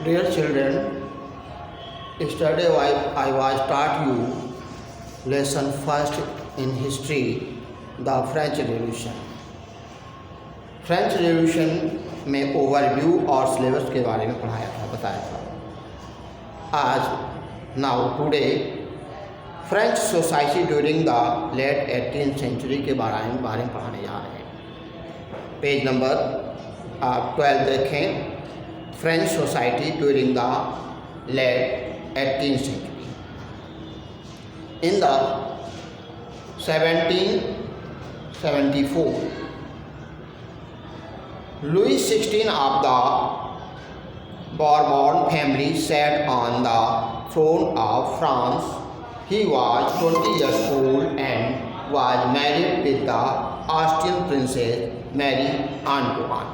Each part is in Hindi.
Dear children, yesterday I was taught you lesson first in history, the French Revolution. French revolution में ओवरव्यू और सिलेबस के बारे में बताया था। आज today French society during the late 18th century के बारे में पढ़ाने जा रहे हैं। पेज नंबर 12 देखें। French society during the late 18th century. In the 1774 Louis XVI of the Bourbon family sat on the throne of France. He was 20 years old and was married with the Austrian princess Marie Antoinette.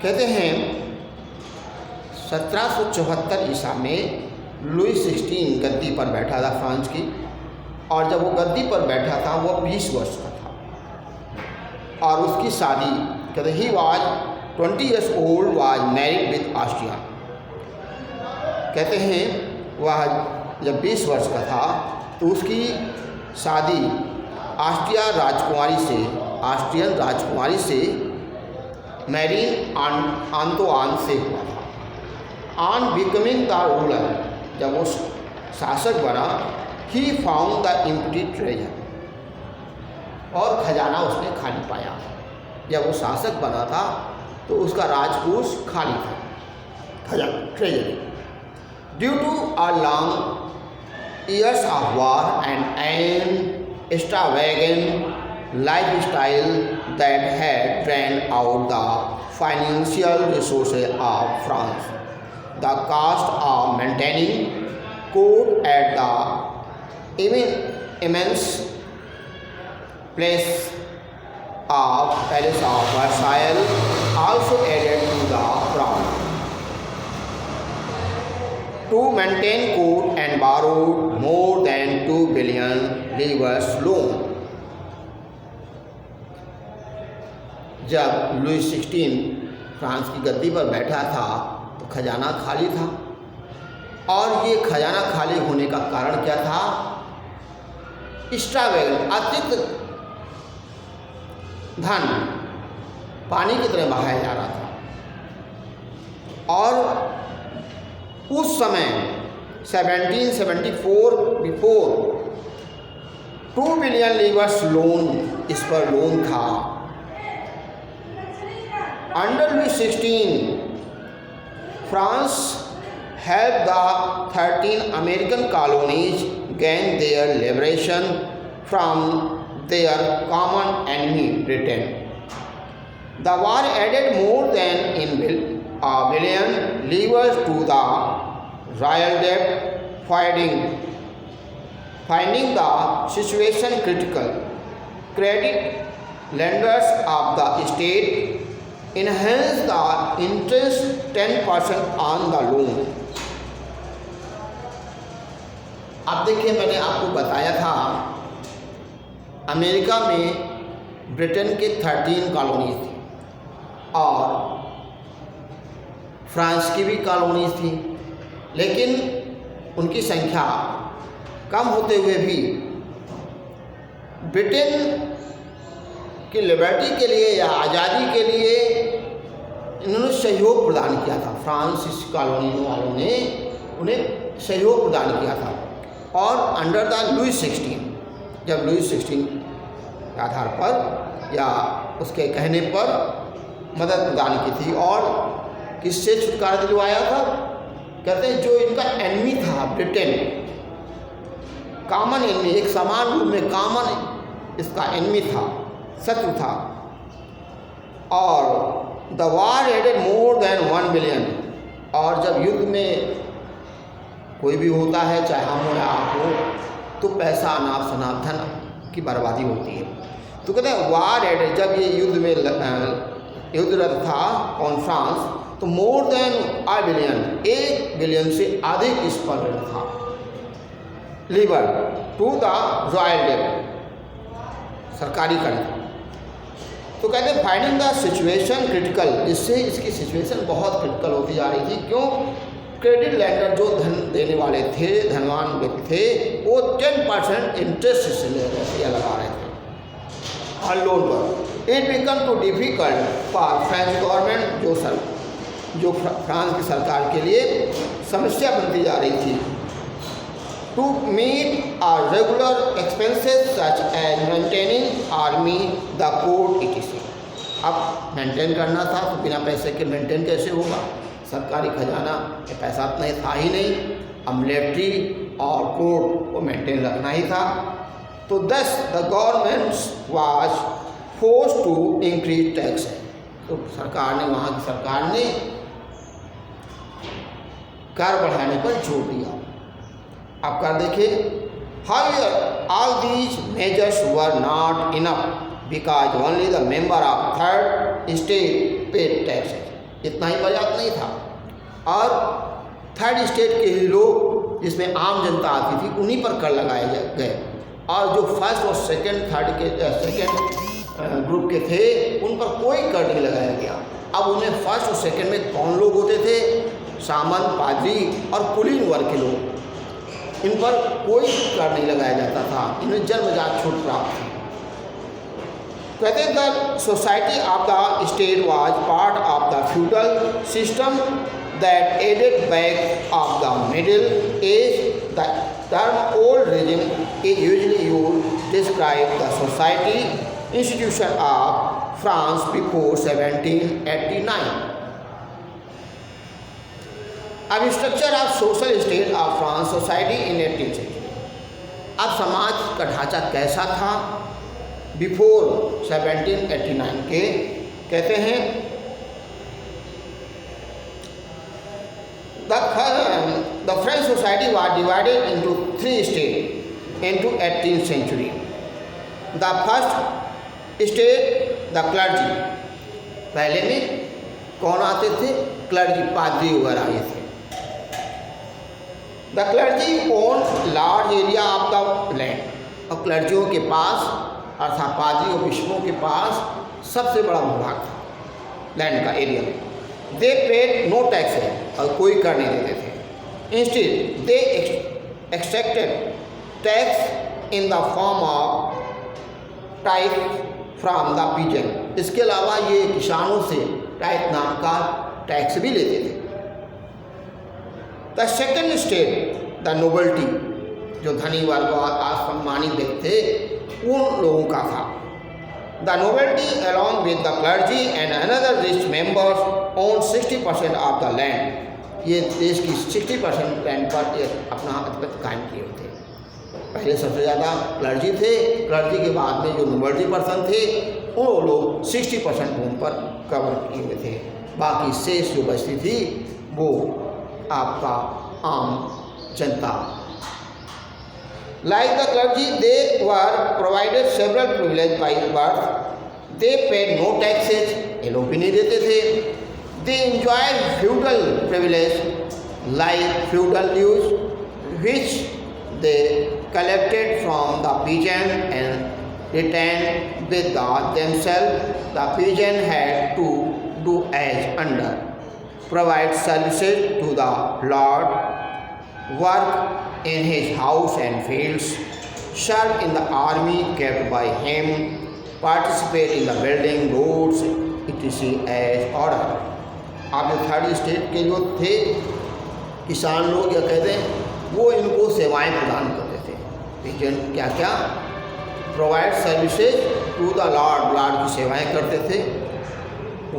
कहते हैं 1774 ईसा में लुई 16 गद्दी पर बैठा था फ्रांस की, और जब वो गद्दी पर बैठा था वो 20 वर्ष का था और उसकी शादी कहते he was 20 years old was married with Austria। कहते हैं वह जब 20 वर्ष का था तो उसकी शादी ऑस्ट्रियन राजकुमारी से मैरीन आंतोआन से हुआ था। ऑन बिकमिंग द रूलर, जब वो शासक बना, he found the empty treasure, और खजाना उसने खाली पाया। जब वो शासक बना था तो उसका राजकोष खाली था, खजाना treasury. Due to a long years of war and an extravagant lifestyle that had drained out the financial resources of France, the cost of maintaining court at the immense palace of Versailles also added to the crown. To maintain court and borrowed more than 2 billion livres loan. जब लुई 16 फ्रांस की गद्दी पर बैठा था तो खजाना खाली था, और ये खजाना खाली होने का कारण क्या था? एक्स्ट्रावेगेंट, अतिरिक्त धन पानी की तरह बहाया जा रहा था। और उस समय 1774 बिफोर 2 बिलियन लीवर्स लोन, इस पर लोन था। Under Louis XVI, France helped the 13 American colonies gain their liberation from their common enemy, Britain. The war added more than a billion livres to the royal debt, finding the situation critical. Credit lenders of the state enhance the interest 10% on the loan। अब देखिए, मैंने आपको बताया था अमेरिका में ब्रिटेन के 13 कॉलोनीज थी और फ्रांस की भी कॉलोनीज थी, लेकिन उनकी संख्या कम होते हुए भी ब्रिटेन की लिबर्टी के लिए या आज़ादी के लिए इन्होंने सहयोग प्रदान किया था। फ्रांस कॉलोनी वालों ने उन्हें सहयोग प्रदान किया था। और अंडर द लुई 16, जब लुई 16 के आधार पर या उसके कहने पर मदद प्रदान की थी, और किससे छुटकारा दिलवाया था? कहते हैं जो इनका एनिमी था ब्रिटेन, कॉमन एनिमी, एक समान रूप में कॉमन इसका एनिमी था, शत्रु था। और the war added more than 1 billion, और जब युद्ध में कोई भी होता है, चाहे हम हो या आप हो, तो पैसा अनाप शनाप धन की बर्बादी होती है। तो कहते हैं वार एडेड, जब ये युद्धरत था ऑन फ्रांस, तो मोर देन 1 बिलियन, 1 बिलियन से अधिक इस पर ऋण था। Livre to the royal debt, सरकारी कर्ज। तो कहते हैं फाइंडिंग द सिचुएशन क्रिटिकल, इससे इसकी सिचुएशन बहुत क्रिटिकल होती जा रही थी। क्यों? क्रेडिट लेंडर जो धन देने वाले थे, धनवान व्यक्ति थे, वो 10% इंटरेस्ट से ले रहे थे या लगा रहे थे हर लोन पर। It become too difficult for French government, जो फ्रांस की सरकार के लिए समस्या बनती जा रही थी, to meet our regular expenses such as maintaining army, the court etc। अब मेंटेन करना था तो बिना पैसे के मेंटेन कैसे होगा? सरकारी खजाना में पैसा इतना था ही नहीं, अब मिलिट्री और कोर्ट को मेंटेन रखना ही था। तो thus the government was force to increase tax, तो सरकार ने, वहाँ की सरकार ने कर बढ़ाने पर जोर दिया। आप कर देखिए, however all these measures were not enough because only the member of third state paid taxes, इतना ही पर्याप्त नहीं था। और थर्ड स्टेट के ही लोग, जिसमें आम जनता आती थी, उन्हीं पर कर लगाए गए, और जो फर्स्ट और सेकंड ग्रुप के थे उन पर कोई कर नहीं लगाया गया। अब उन्हें फर्स्ट और सेकंड में कौन लोग होते थे? सामंत, पादरी और कुलीन वर्ग के लोग, इन पर कोई कर नहीं लगाया जाता था, इन्हें जन्मजात छूट प्राप्त थी। कहते हैं the society of the state was part of the feudal system that added back of the middle age. The term old regime is usually used to describe the society institution of France before 1789. अब structure of social state of France society in 18th century. अब समाज का ढांचा कैसा था बिफोर 1789 के? कहते हैं the French society was divided into 3 states into 18th century. The first state, the clergy, पहले में कौन आते थे? क्लर्जी, पादरी वगैरह आए थे। The clergy owns large area of the land, और क्लर्जियों के पास अर्थात पादरी और बिशपों के पास सबसे बड़ा भूभाग था लैंड का, area. They paid no tax, और कोई कर नहीं देते थे। Instead they extracted tax in the form of tithe from the peasant. इसके अलावा ये किसानों से टाइप नाम का टैक्स भी लेते थे। द सेकेंड स्टेट, द नोबल्टी, जो धनी वर्ग और सम्मानित व्यक्ति थे, उन लोगों का था। The nobility along with the clergy and another rich members owned 60% of the land. ये देश की 60% लैंड पर अपना आधिपत्य कायम किए हुए थे। पहले सबसे ज़्यादा क्लर्जी थे, क्लर्जी के बाद में जो नोबल्टी पर्सन थे वो लोग 60% भूमि पर कवर किए हुए थे। बाकी शेष जो बचती थी वो आपका आम जनता। Like the clergy, they were provided several privileges by birth. They paid no taxes, ये लोग भी नहीं देते थे। They enjoyed feudal privilege like feudal dues, which they collected from the peasant and retained with themselves. The peasant had to do as under: provide services to the lord, work in his house and fields, serve in the army kept by him, participate in the building roads etc. as order. आप जो थर्ड स्टेट के जो थे किसान लोग या कहते हैं वो इनको सेवाएं प्रदान करते थे। पेजेंट क्या क्या? Provide services to the lord, lord की सेवाएं करते थे।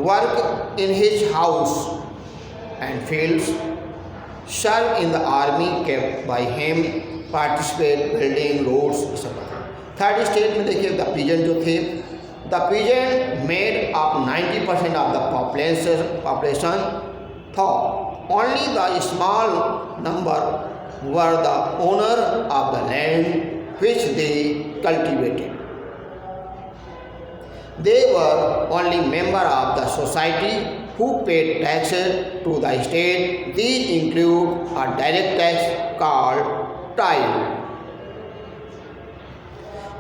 Work in his house and fields, serve in the army kept by him, participate building roads, सब। थर्ड स्टेट में देखिए द पीजेंट जो थे, the peasant made up 90% of the population था। Only the small number were the owner of the land which they cultivated. They were only member of the society who paid taxes to the state. These include a direct tax called tithe,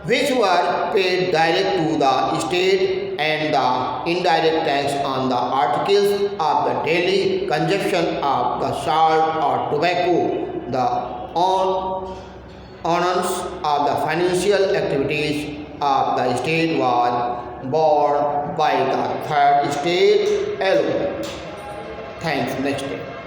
which were paid direct to the state, and the indirect tax on the articles of the daily consumption of the salt or tobacco, the honors of the financial activities of the state was borne by the third state alone. Thanks. Next day.